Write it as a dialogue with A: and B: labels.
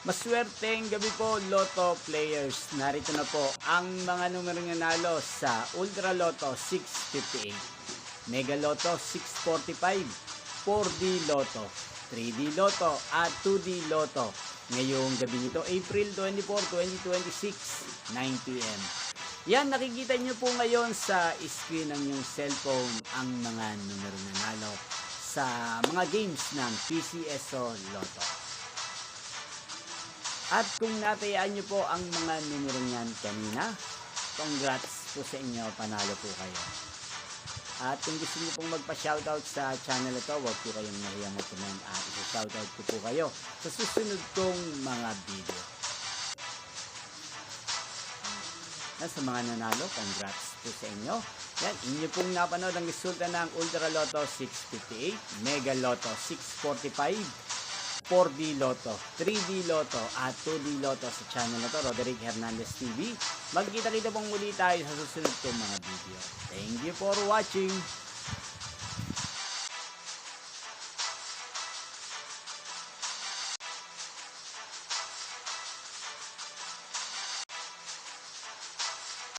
A: Maswerteng gabi po, Lotto players. Narito na po ang mga numerong nanalo sa Ultra Lotto 658, Mega Lotto 645, 4D Lotto, 3D Lotto at 2D Lotto. Ngayong gabi nito, April 24, 2026, 9 p.m. Yan, nakikita nyo po ngayon sa screen ng yung cellphone ang mga numerong nanalo sa mga games ng PCSO Lotto. At kung natayaan nyo po ang mga numero niyan kanina, congrats po sa inyo, panalo po kayo. At kung gusto nyo pong magpa-shoutout sa channel ito, huwag po kayong nahiya mag-comment at isa-shoutout ko po kayo sa susunod kong mga video. At sa mga nanalo, congrats po sa inyo. Yan, inyo pong napanood ang resulta ng Ultra Lotto 658, Mega Lotto 645, 4D Lotto, 3D Lotto at 2D Lotto sa channel na to, Roderick Hernandez TV. Magkita-kita pong muli tayo sa susunod kong mga video. Thank you for watching!